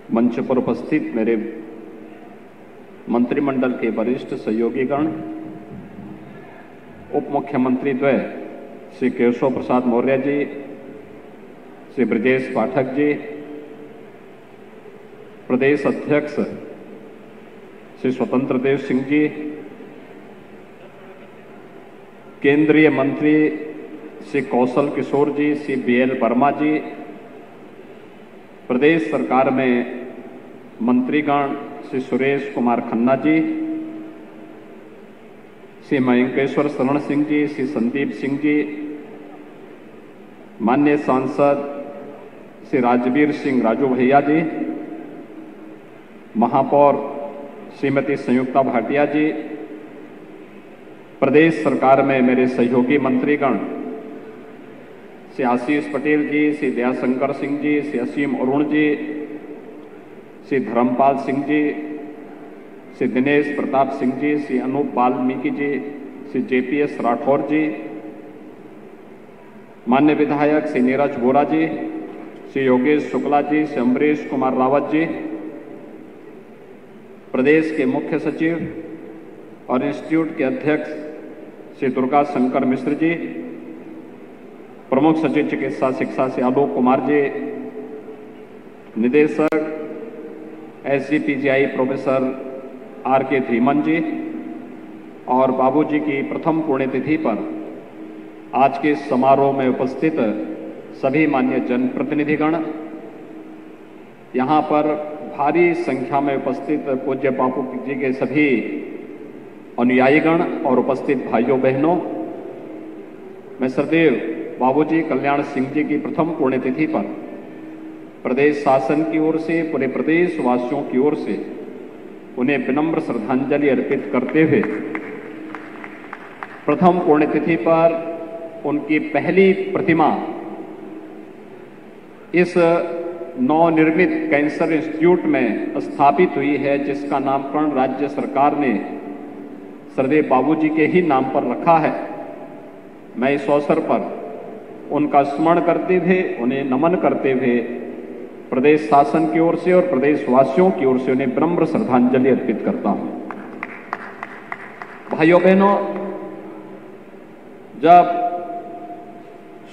मंच पर उपस्थित मेरे मंत्रिमंडल के वरिष्ठ सहयोगीगण, उप मुख्यमंत्री द्वय श्री केशव प्रसाद मौर्य जी, श्री ब्रजेश पाठक जी, प्रदेश अध्यक्ष श्री स्वतंत्र देव सिंह जी, केंद्रीय मंत्री श्री कौशल किशोर जी, श्री BL वर्मा जी, प्रदेश सरकार में मंत्रीगण श्री सुरेश कुमार खन्ना जी, श्री मयंकेश्वर शरण सिंह जी, श्री संदीप सिंह जी, माननीय सांसद श्री राजवीर सिंह राजू भैया जी, महापौर श्रीमती संयुक्ता भाटिया जी, प्रदेश सरकार में मेरे सहयोगी मंत्रीगण श्री आशीष पटेल जी, श्री दयाशंकर सिंह जी, श्री असीम अरुण जी, श्री धर्मपाल सिंह जी, श्री दिनेश प्रताप सिंह जी, श्री अनूप वाल्मीकि जी, श्री JPS राठौर जी, मान्य विधायक श्री नीरज वोरा जी, श्री योगेश शुक्ला जी, श्री अम्बरीश कुमार रावत जी, प्रदेश के मुख्य सचिव और इंस्टीट्यूट के अध्यक्ष श्री दुर्गा शंकर मिश्र जी, प्रमुख सचिव चिकित्सा शिक्षा श्री आलोक कुमार जी, निदेशक SGPGI प्रोफेसर RK धीमन जी और बाबूजी की प्रथम पुण्यतिथि पर आज के समारोह में उपस्थित सभी मान्य जनप्रतिनिधिगण, यहाँ पर भारी संख्या में उपस्थित पूज्य बापू जी के सभी अनुयायीगण और उपस्थित भाइयों बहनों, मैं सदैव बाबूजी कल्याण सिंह जी की प्रथम पुण्यतिथि पर प्रदेश शासन की ओर से, पूरे प्रदेश वासियों की ओर से उन्हें विनम्र श्रद्धांजलि अर्पित करते हुए प्रथम पुण्यतिथि पर उनकी पहली प्रतिमा इस नवनिर्मित कैंसर इंस्टीट्यूट में स्थापित हुई है, जिसका नामकरण राज्य सरकार ने सरदेव बाबूजी के ही नाम पर रखा है। मैं इस अवसर पर उनका स्मरण करते हुए, उन्हें नमन करते हुए प्रदेश शासन की ओर से और प्रदेश वासियों की ओर से उन्हें विनम्र श्रद्धांजलि अर्पित करता हूं। भाइयों बहनों, जब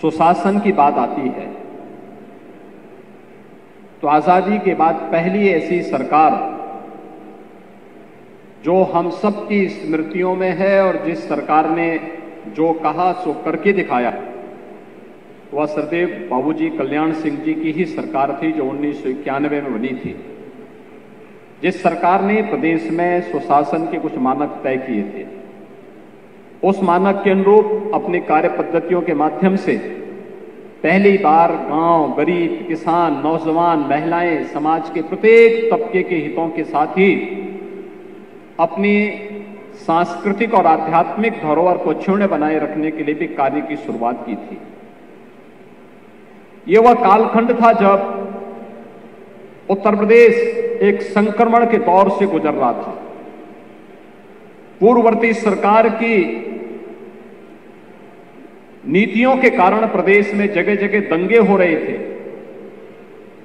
सुशासन की बात आती है तो आजादी के बाद पहली ऐसी सरकार जो हम सबकी स्मृतियों में है और जिस सरकार ने जो कहा सो करके दिखाया, वह सरदेव बाबूजी कल्याण सिंह जी की ही सरकार थी, जो 1991 में बनी थी, जिस सरकार ने प्रदेश में सुशासन के कुछ मानक तय किए थे। उस मानक के अनुरूप अपनी कार्य पद्धतियों के माध्यम से पहली बार गांव, गरीब, किसान, नौजवान, महिलाएं, समाज के प्रत्येक तबके के हितों के साथ ही अपनी सांस्कृतिक और आध्यात्मिक धरोहर को क्षुण्ण बनाए रखने के लिए भी कार्य की शुरुआत की थी। ये वह कालखंड था जब उत्तर प्रदेश एक संक्रमण के दौर से गुजर रहा था। पूर्ववर्ती सरकार की नीतियों के कारण प्रदेश में जगह जगह दंगे हो रहे थे,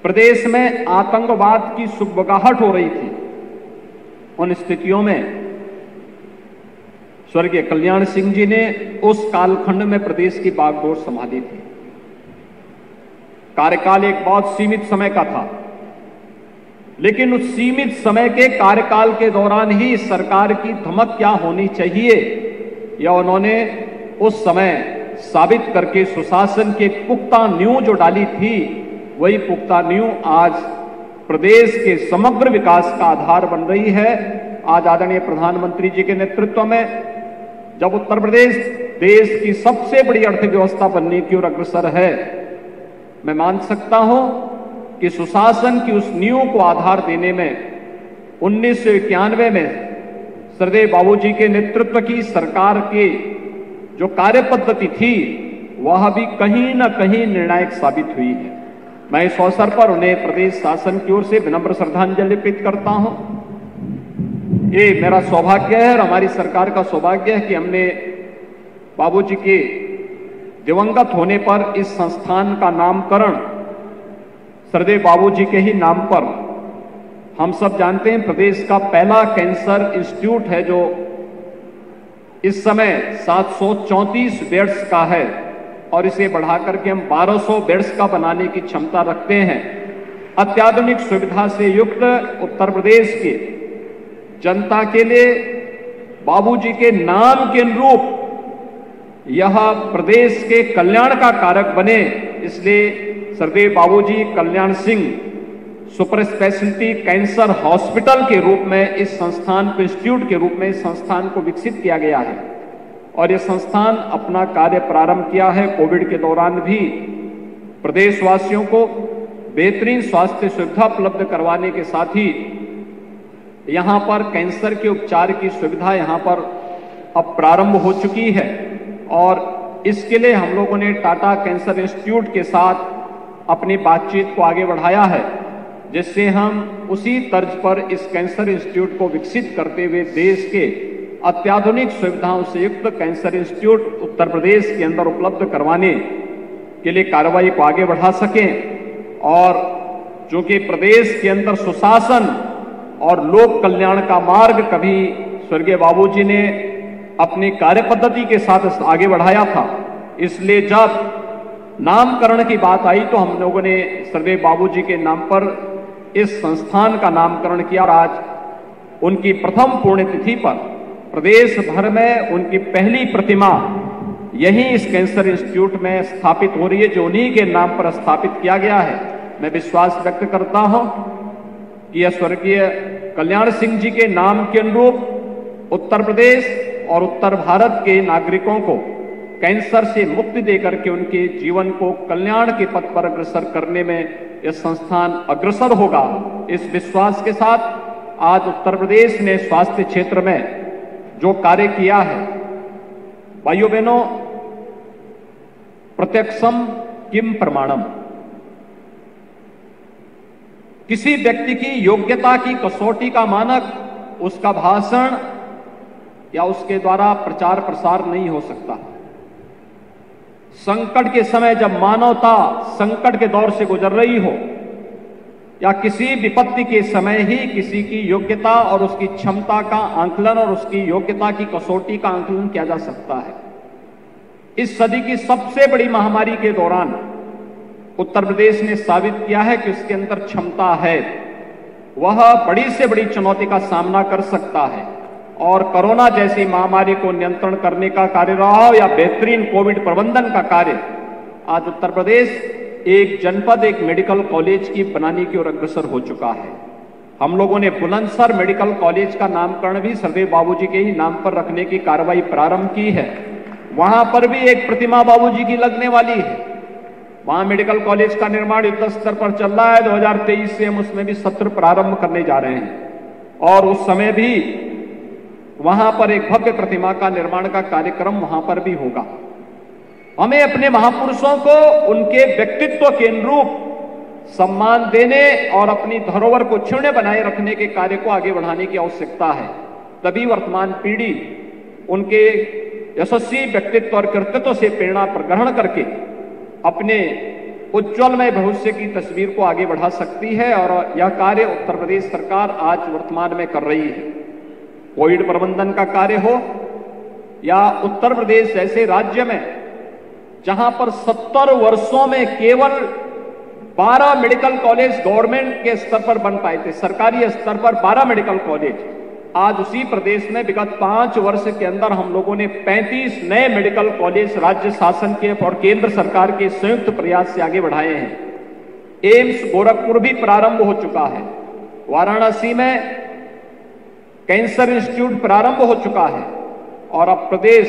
प्रदेश में आतंकवाद की सुगबगाहट हो रही थी। उन स्थितियों में स्वर्गीय कल्याण सिंह जी ने उस कालखंड में प्रदेश की बागडोर संभाली थी। कार्यकाल एक बहुत सीमित समय का था, लेकिन उस सीमित समय के कार्यकाल के दौरान ही सरकार की धमक क्या होनी चाहिए, यह उन्होंने उस समय साबित करके सुशासन के पुख्ता नींव जो डाली थी, वही पुख्ता नींव आज प्रदेश के समग्र विकास का आधार बन रही है। आज आदरणीय प्रधानमंत्री जी के नेतृत्व में जब उत्तर प्रदेश देश की सबसे बड़ी अर्थव्यवस्था बनने की ओर अग्रसर है, मैं मान सकता हूं कि सुशासन की उस नींव को आधार देने में 1991 में सरदेव बाबूजी के नेतृत्व की सरकार की जो कार्य पद्धति थी, वह भी कहीं न कहीं निर्णायक साबित हुई है। मैं इस अवसर पर उन्हें प्रदेश शासन की ओर से विनम्र श्रद्धांजलि अर्पित करता हूं। ये मेरा सौभाग्य है और हमारी सरकार का सौभाग्य है कि हमने बाबूजी के दिवंगत होने पर इस संस्थान का नामकरण सरदेव बाबूजी के ही नाम पर हम सब जानते हैं प्रदेश का पहला कैंसर इंस्टीट्यूट है जो इस समय 734 बेड्स का है और इसे बढ़ाकर के हम 1200 बेड्स का बनाने की क्षमता रखते हैं। अत्याधुनिक सुविधा से युक्त उत्तर प्रदेश के जनता के लिए बाबूजी के नाम के अनुरूप यह प्रदेश के कल्याण का कारक बने, इसलिए स्वर्गीय Babuji Kalyan Singh super speciality cancer hospital के रूप में इस संस्थान को इंस्टीट्यूट के रूप में इस संस्थान को विकसित किया गया है और यह संस्थान अपना कार्य प्रारंभ किया है। कोविड के दौरान भी प्रदेशवासियों को बेहतरीन स्वास्थ्य सुविधा उपलब्ध करवाने के साथ ही यहां पर कैंसर के उपचार की सुविधा यहां पर अब प्रारंभ हो चुकी है और इसके लिए हम लोगों ने टाटा कैंसर इंस्टीट्यूट के साथ अपनी बातचीत को आगे बढ़ाया है, जिससे हम उसी तर्ज पर इस कैंसर इंस्टीट्यूट को विकसित करते हुए देश के अत्याधुनिक सुविधाओं से युक्त कैंसर इंस्टीट्यूट उत्तर प्रदेश के अंदर उपलब्ध करवाने के लिए कार्रवाई को आगे बढ़ा सकें। और चूंकि प्रदेश के अंदर सुशासन और लोक कल्याण का मार्ग कभी स्वर्गीय बाबूजी ने अपनी कार्य पद्धति के साथ आगे बढ़ाया था, इसलिए जब नामकरण की बात आई तो हम लोगों ने स्वर्गीय बाबूजी के नाम पर इस संस्थान का नामकरण किया और आज उनकी प्रथम पुण्यतिथि पर प्रदेश भर में उनकी पहली प्रतिमा यहीं इस कैंसर इंस्टीट्यूट में स्थापित हो रही है, जो उन्हीं के नाम पर स्थापित किया गया है। मैं विश्वास व्यक्त करता हूं कि यह स्वर्गीय कल्याण सिंह जी के नाम के अनुरूप उत्तर प्रदेश और उत्तर भारत के नागरिकों को कैंसर से मुक्ति देकर के उनके जीवन को कल्याण के पथ पर अग्रसर करने में यह संस्थान अग्रसर होगा। इस विश्वास के साथ आज उत्तर प्रदेश ने स्वास्थ्य क्षेत्र में जो कार्य किया है, भाइयों बहनों, प्रत्यक्षम किम प्रमाणम, किसी व्यक्ति की योग्यता की कसौटी का मानक उसका भाषण या उसके द्वारा प्रचार प्रसार नहीं हो सकता। संकट के समय जब मानवता संकट के दौर से गुजर रही हो या किसी विपत्ति के समय ही किसी की योग्यता और उसकी क्षमता का आंकलन और उसकी योग्यता की कसौटी का आंकलन किया जा सकता है। इस सदी की सबसे बड़ी महामारी के दौरान उत्तर प्रदेश ने साबित किया है कि उसके अंदर क्षमता है, वह बड़ी से बड़ी चुनौती का सामना कर सकता है और कोरोना जैसी महामारी को नियंत्रण करने का कार्य रहा हो या बेहतरीन कोविड प्रबंधन का कार्य, आज उत्तर प्रदेश एक जनपद एक मेडिकल कॉलेज की बनाने की ओर अग्रसर हो चुका है। हम लोगों ने बुलंदशहर मेडिकल कॉलेज का नामकरण भी स्वर्गीय बाबूजी के ही नाम पर रखने की कार्रवाई प्रारंभ की है। वहां पर भी एक प्रतिमा बाबूजी की लगने वाली है। वहां मेडिकल कॉलेज का निर्माण युद्ध स्तर पर चल रहा है। 2023 से हम उसमें भी सत्र प्रारंभ करने जा रहे हैं और उस समय भी वहां पर एक भव्य प्रतिमा का निर्माण का कार्यक्रम वहां पर भी होगा। हमें अपने महापुरुषों को उनके व्यक्तित्व के अनुरूप सम्मान देने और अपनी धरोहर को क्षुण्य बनाए रखने के कार्य को आगे बढ़ाने की आवश्यकता है। तभी वर्तमान पीढ़ी उनके यशस्वी व्यक्तित्व और कृतित्व से प्रेरणा ग्रहण करके अपने उज्ज्वलमय भविष्य की तस्वीर को आगे बढ़ा सकती है और यह कार्य उत्तर प्रदेश सरकार आज वर्तमान में कर रही है। कोविड प्रबंधन का कार्य हो या उत्तर प्रदेश जैसे राज्य में जहां पर 70 वर्षों में केवल 12 मेडिकल कॉलेज गवर्नमेंट के स्तर पर बन पाए थे, सरकारी स्तर पर 12 मेडिकल कॉलेज, आज उसी प्रदेश में विगत 5 वर्ष के अंदर हम लोगों ने 35 नए मेडिकल कॉलेज राज्य शासन के और केंद्र सरकार के संयुक्त प्रयास से आगे बढ़ाए हैं। एम्स गोरखपुर भी प्रारंभ हो चुका है। वाराणसी में कैंसर इंस्टीट्यूट प्रारंभ हो चुका है और अब प्रदेश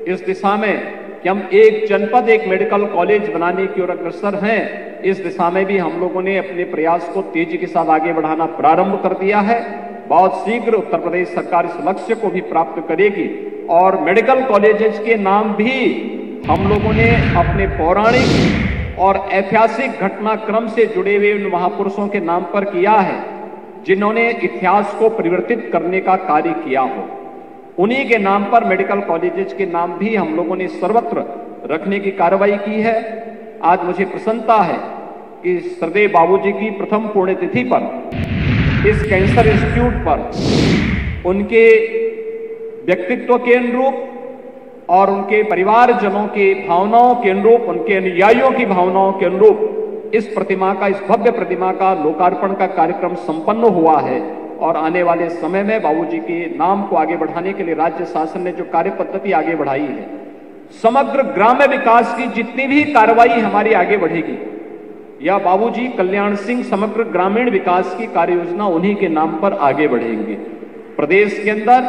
इस दिशा में कि हम एक जनपद एक मेडिकल कॉलेज बनाने की ओर अग्रसर हैं, इस दिशा में भी हम लोगों ने अपने प्रयास को तेजी के साथ आगे बढ़ाना प्रारंभ कर दिया है। बहुत शीघ्र उत्तर प्रदेश सरकार इस लक्ष्य को भी प्राप्त करेगी और मेडिकल कॉलेजेस के नाम भी हम लोगों ने अपने पौराणिक और ऐतिहासिक घटनाक्रम से जुड़े हुए उन महापुरुषों के नाम पर किया है जिन्होंने इतिहास को परिवर्तित करने का कार्य किया हो। उन्हीं के नाम पर मेडिकल कॉलेजेस के नाम भी हम लोगों ने सर्वत्र रखने की कार्रवाई की है। आज मुझे प्रसन्नता है कि श्रद्धेय बाबूजी की प्रथम पुण्यतिथि पर इस कैंसर इंस्टीट्यूट पर उनके व्यक्तित्व के अनुरूप और उनके परिवारजनों की भावनाओं के अनुरूप, उनके अनुयायियों की भावनाओं के अनुरूप इस भव्य प्रतिमा का लोकार्पण का कार्यक्रम संपन्न हुआ है। और आने वाले समय में बाबूजी के नाम को आगे बढ़ाने के लिए राज्य शासन ने जो कार्य पद्धति आगे बढ़ाई है, समग्र ग्राम्य विकास की जितनी भी कार्रवाई हमारी आगे बढ़ेगी, या बाबूजी कल्याण सिंह समग्र ग्रामीण विकास की कार्य योजना उन्हीं के नाम पर आगे बढ़ेंगे। प्रदेश के अंदर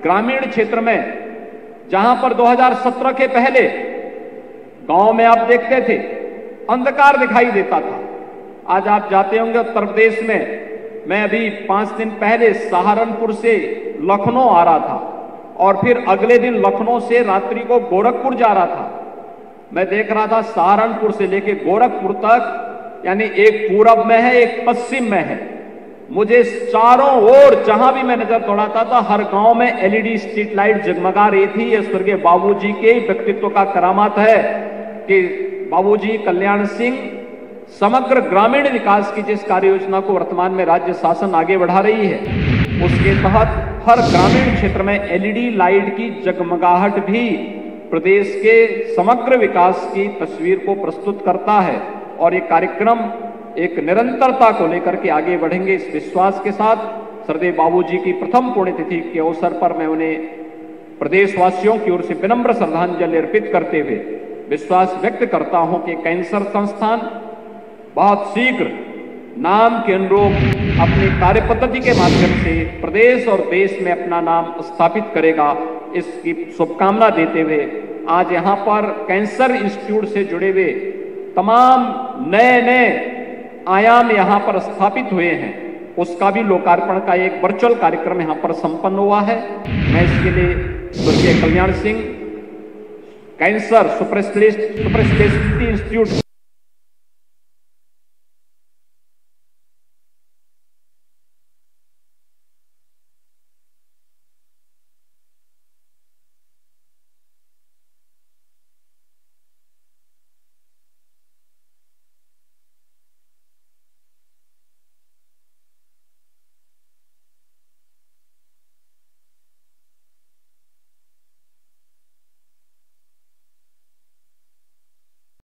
ग्रामीण क्षेत्र में जहां पर 2017 के पहले गांव में आप देखते थे अंधकार दिखाई देता था, आज आप जाते होंगे उत्तर प्रदेश में। मैं अभी 5 दिन पहले सहारनपुर से लखनऊ आ रहा था और फिर अगले दिन लखनऊ से रात्रि को गोरखपुर जा रहा था। मैं देख रहा था सहारनपुर से लेके गोरखपुर तक, यानी एक पूरब में है एक पश्चिम में है। मुझे चारों ओर जहां भी मैं नजर दौड़ाता था हर गांव में एलईडी स्ट्रीट लाइट जगमगा रही थी। ये स्वर्गीय बाबूजी के व्यक्तित्व का करामात है कि बाबूजी कल्याण सिंह समग्र ग्रामीण विकास की जिस कार्य योजना को वर्तमान में राज्य शासन आगे बढ़ा रही है, उसके तहत हर ग्रामीण क्षेत्र में एलईडी लाइट की जगमगाहट भी प्रदेश के समग्र विकास की तस्वीर को प्रस्तुत करता है। और ये कार्यक्रम एक निरंतरता को लेकर के आगे बढ़ेंगे, इस विश्वास के साथ सरदेव बाबूजी की प्रथम पुण्यतिथि के अवसर पर मैं उन्हें प्रदेशवासियों की ओर से विनम्र श्रद्धांजलि अर्पित करते हुए विश्वास व्यक्त करता हूं कि कैंसर संस्थान बहुत शीघ्र नाम के अनुरूप अपनी कार्य पद्धति के माध्यम से प्रदेश और देश में अपना नाम स्थापित करेगा। इसकी शुभकामना देते हुए आज यहाँ पर कैंसर इंस्टीट्यूट से जुड़े हुए तमाम नए नए आयाम यहाँ पर स्थापित हुए हैं, उसका भी लोकार्पण का एक वर्चुअल कार्यक्रम यहाँ पर संपन्न हुआ है। मैं इसके लिए स्वर्गीय Kalyan Singh cancer super speciality institute